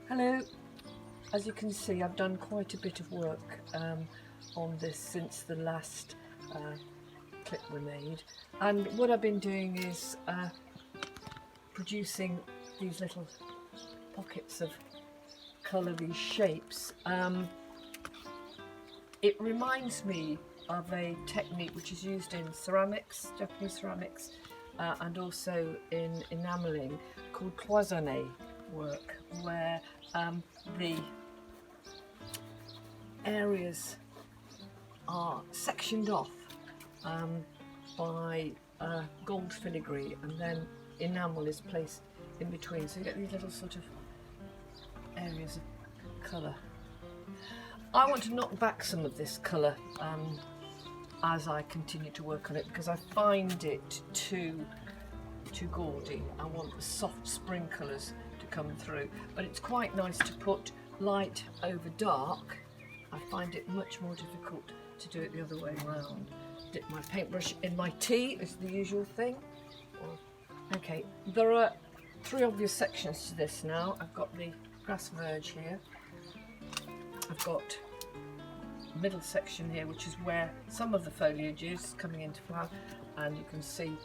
Hello. As you can see, I've done quite a bit of work on this since the last clip we made, and what I've been doing is producing these little pockets of colour, these shapes. It reminds me of a technique which is used in ceramics, Japanese ceramics, and also in enamelling, called cloisonné work, where the areas are sectioned off by gold filigree, and then enamel is placed in between, so you get these little sort of areas of colour. I want to knock back some of this colour as I continue to work on it, because I find it too gaudy. I want the soft spring colours to come through, but it's quite nice to put light over dark. I find it much more difficult to do it the other way around. Dip my paintbrush in my tea is the usual thing. Okay, there are three obvious sections to this now. I've got the grass verge here. I've got the middle section here, which is where some of the foliage is coming into flower, and you can see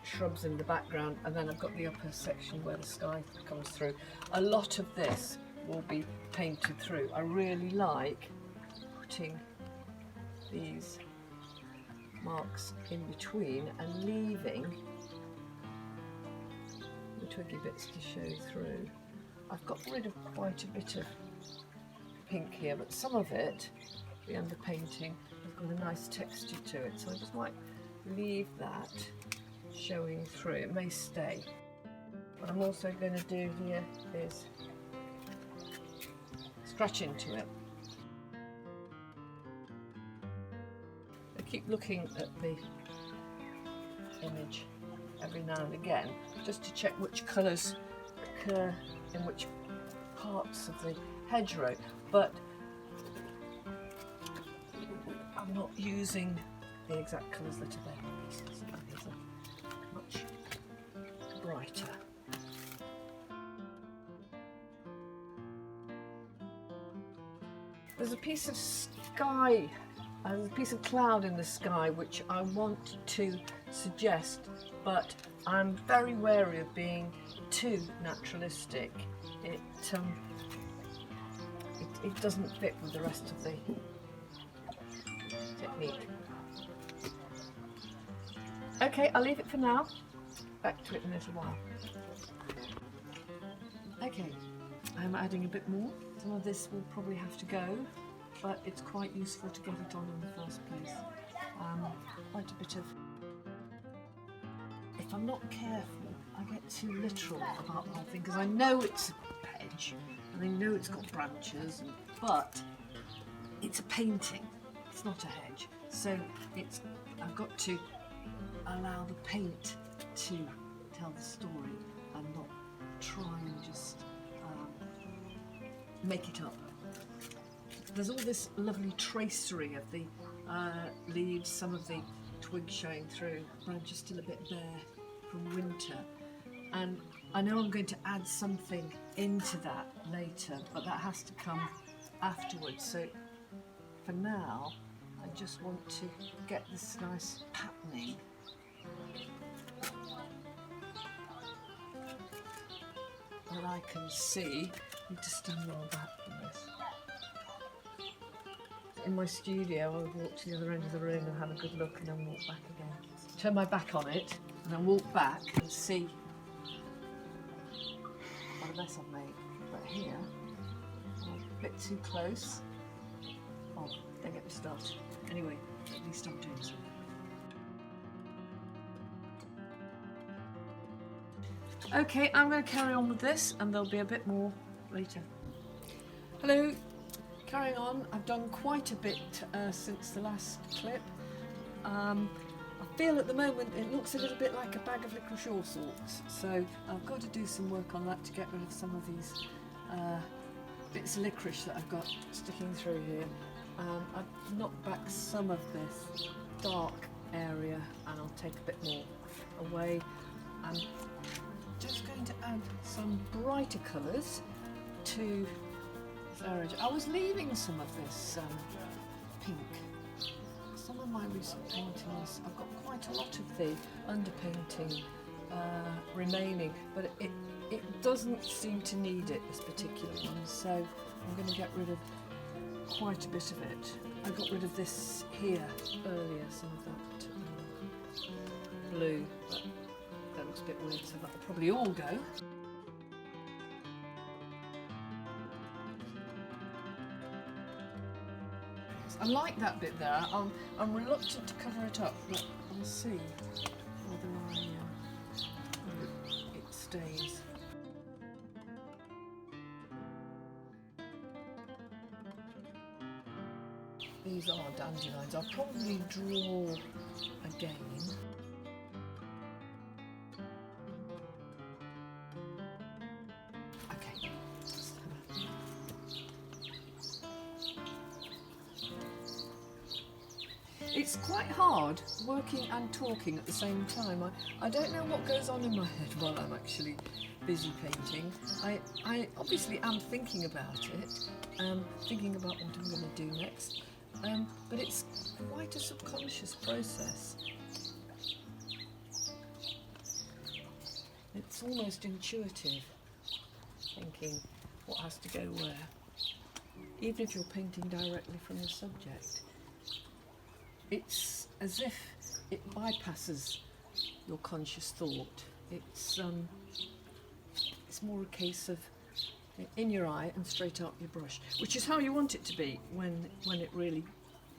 shrubs in the background, and then I've got the upper section where the sky comes through. A lot of this will be painted through. I really like putting these marks in between and leaving the twiggy bits to show through. I've got rid of quite a bit of pink here, but some of it, the underpainting, has got a nice texture to it, so I just might leave that showing through. It may stay. What I'm also going to do here is scratch into it. I keep looking at the image every now and again just to check which colours occur in which parts of the hedgerow, but I'm not using the exact colours that are there. These are much brighter. There's a piece of sky, there's a piece of cloud in the sky which I want to suggest, but I'm very wary of being too naturalistic. It doesn't fit with the rest of the technique. Okay, I'll leave it for now. Back to it in a little while. Okay, I'm adding a bit more. Some of this will probably have to go, but it's quite useful to get it on in the first place. Quite a bit of... If I'm not careful, I get too literal about the whole thing, because I know it's a hedge, and I know it's got branches, but it's a painting, it's not a hedge. So I've got to allow the paint to tell the story and not try and just make it up. There's all this lovely tracery of the leaves, some of the twigs showing through, branches still a bit bare from winter, and I know I'm going to add something into that later, but that has to come afterwards. So for now I just want to get this nice patterning. That I can see. I need to stand more back from this. In my studio, I'll walk to the other end of the room and have a good look, and then walk back again. Turn my back on it and then walk back and see what a mess I've made. But here, I'm a bit too close. Oh, don't get me started. Anyway, at least I'm doing something. Okay, I'm going to carry on with this, and there'll be a bit more later. Hello, carrying on. I've done quite a bit since the last clip. I feel at the moment it looks a little bit like a bag of licorice all sorts, so I've got to do some work on that to get rid of some of these bits of licorice that I've got sticking through here. I've knocked back some of this dark area, and I'll take a bit more away. I'm just going to add some brighter colours to Sarah. I was leaving some of this pink. Some of my recent paintings, I've got quite a lot of the underpainting remaining, but it doesn't seem to need it, this particular one, so I'm going to get rid of quite a bit of it. I got rid of this here earlier, some of that blue, but that looks a bit weird, so that'll probably all go. I like that bit there. I'm reluctant to cover it up, but we'll see whether it stays. These are dandelions. I'll probably draw again. Okay. It's quite hard working and talking at the same time. I don't know what goes on in my head while I'm actually busy painting. I obviously am thinking about it, thinking about what I'm going to do next, but it's quite a subconscious process. It's almost intuitive, thinking what has to go where, even if you're painting directly from the subject. It's as if it bypasses your conscious thought. It's more a case of in your eye and straight up your brush, which is how you want it to be when it really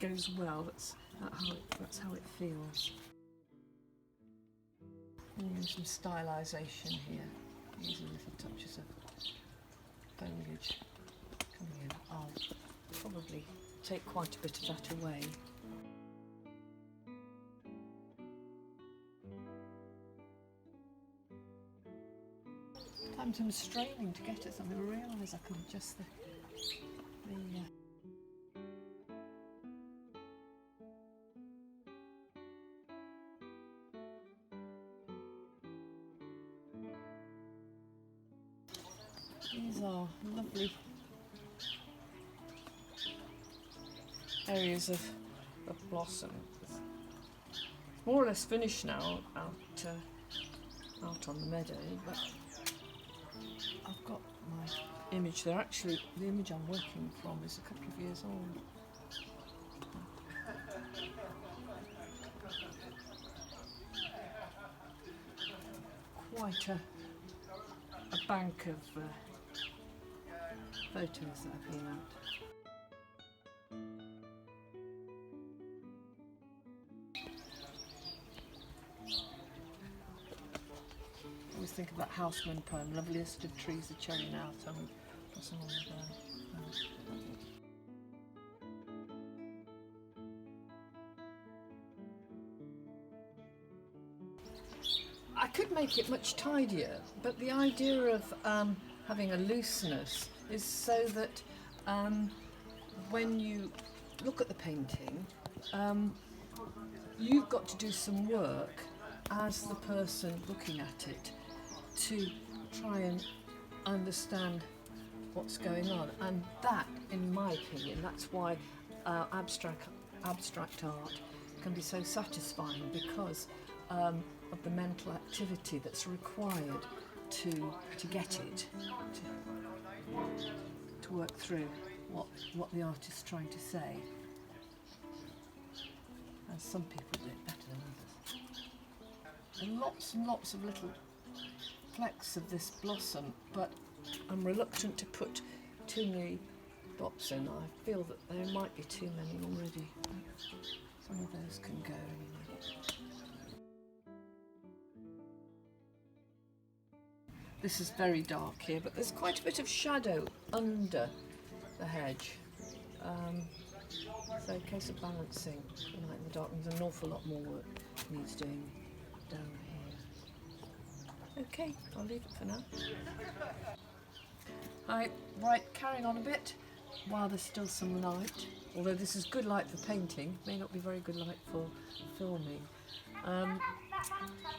goes well. That's how it feels. Some stylisation here. Using little touches of foliage coming in. I'll probably take quite a bit of that away. Sometimes I'm straining to get at something. I realise I can adjust the These are lovely areas of blossom. It's more or less finished now out on the meadow, but I've got my image there. Actually, the image I'm working from is a couple of years old. Quite a bank of photos that I've been at. I always think of that Houseman poem, loveliest of trees are cherry now, blossom on the burn. I could make it much tidier, but the idea of having a looseness is so that when you look at the painting, you've got to do some work as the person looking at it to try and understand what's going on, and that, in my opinion, that's why abstract art can be so satisfying, because of the mental activity that's required to get it, to work through what the artist's trying to say. And some people do it better than others. And lots of little flecks of this blossom, but I'm reluctant to put too many dots in. I feel that there might be too many already. Some of those can go anyway. This is very dark here, but there's quite a bit of shadow under the hedge. So in case of balancing the light and the dark, there's an awful lot more work needs doing down here. Okay, I'll leave it for now. Right, carrying on a bit while there's still some light. Although this is good light for painting, may not be very good light for filming. I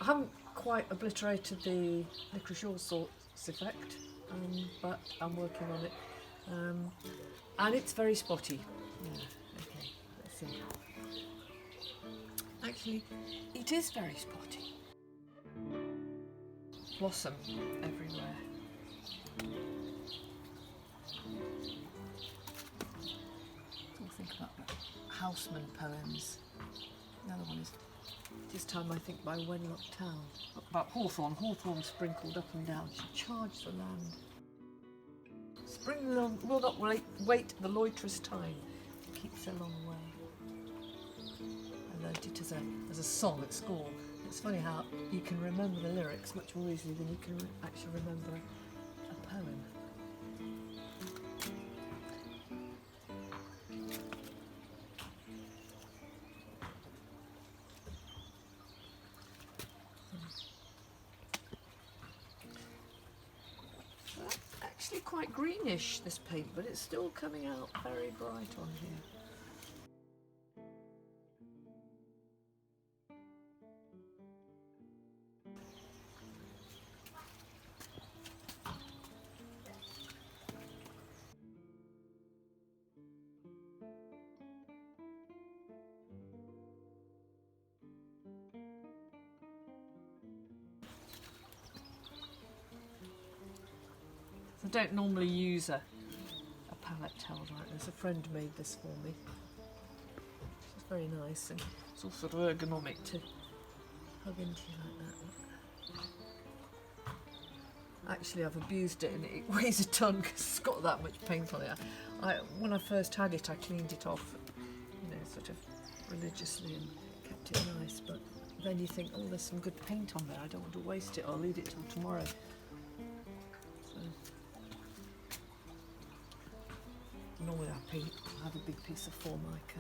haven't quite obliterated the licorice all sorts effect, but I'm working on it. And it's very spotty. Yeah, okay, let's see. Actually, it is very spotty. Blossom everywhere. I'll think about Houseman poems. The other one is This Time I Think by Wenlock Town. About hawthorn. Hawthorn sprinkled up and down. She charged the land. Spring will not wait the loiterous time. Keeps her long way. I learnt it as a song at school. It's funny how you can remember the lyrics much more easily than you can actually remember a poem. Actually quite greenish, this paint, but it's still coming out very bright on here. I don't normally use a palette held like this. A friend made this for me. It's very nice, and it's all sort of ergonomic to hug into like that. Actually, I've abused it and it weighs a ton because it's got that much paint on it. When I first had it, I cleaned it off, sort of religiously and kept it nice. But then you think, oh, there's some good paint on there. I don't want to waste it. I'll leave it till tomorrow. Normally I have a big piece of Formica.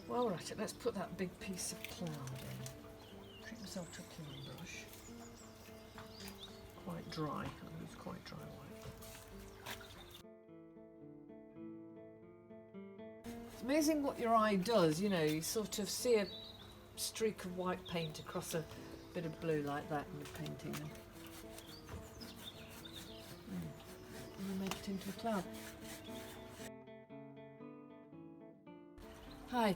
Well, right, let's put that big piece of cloud in. Treat myself to a clean brush. Quite dry. I'll use quite dry white. It's amazing what your eye does, you sort of see a streak of white paint across a bit of blue like that in the painting, and you make it into a cloud. Hi.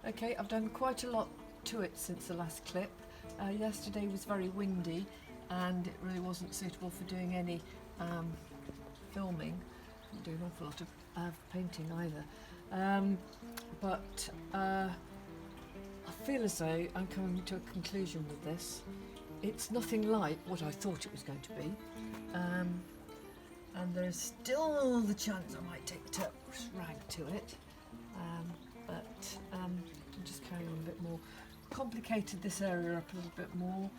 Okay, I've done quite a lot to it since the last clip. Yesterday was very windy and it really wasn't suitable for doing any filming. Didn't do an awful lot of painting either. But I feel as though I'm coming to a conclusion with this. It's nothing like what I thought it was going to be, and there's still the chance I might take the turquoise rag to it, but I'll just carry on a bit more. Complicated this area up a little bit more,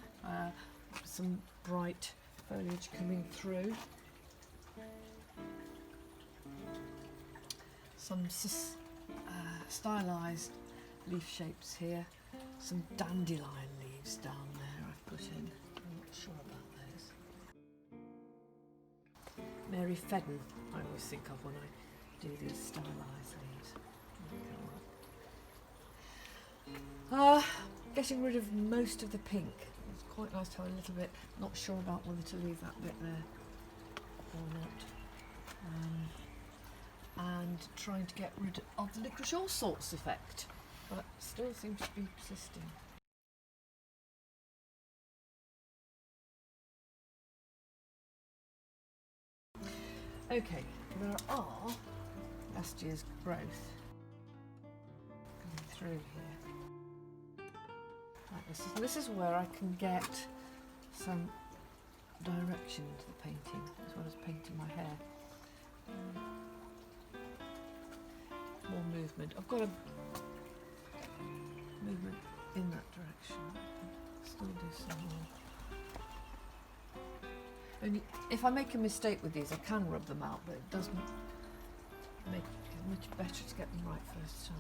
some bright foliage coming through, some stylised leaf shapes here, some dandelion leaves down there I've put in. I'm not sure about those. Mary Fedden I always think of when I do these stylised leaves. Getting rid of most of the pink. It's quite nice to have a little bit, not sure about whether to leave that bit there or not. And trying to get rid of the licorice all sorts effect. But still seems to be persisting. Okay, there are last year's growth coming through here. Like this. This is where I can get some direction to the painting as well as painting my hair. More movement. I've got a movement in that direction. Still do some more. Only if I make a mistake with these, I can rub them out, but it doesn't make it much better to get them right first time.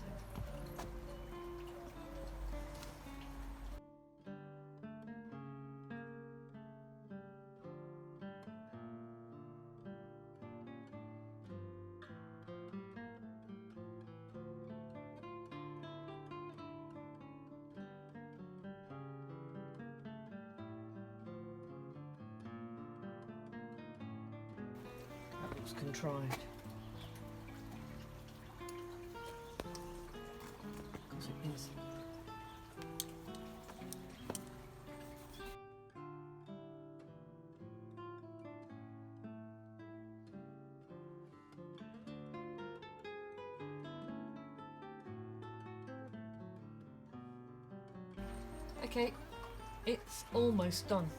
looks contrived. Because it is. Okay, it's almost done.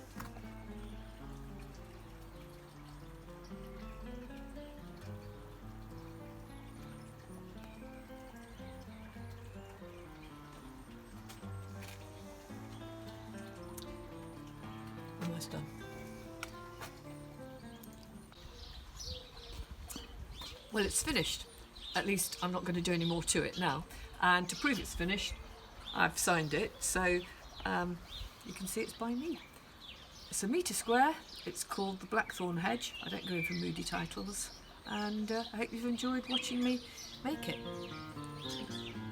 Almost done. Well, it's finished. At least I'm not going to do any more to it now. And to prove it's finished, I've signed it, so you can see it's by me. It's a metre square. It's called the Blackthorn Hedge. I don't go in for moody titles. And I hope you've enjoyed watching me make it. Thanks.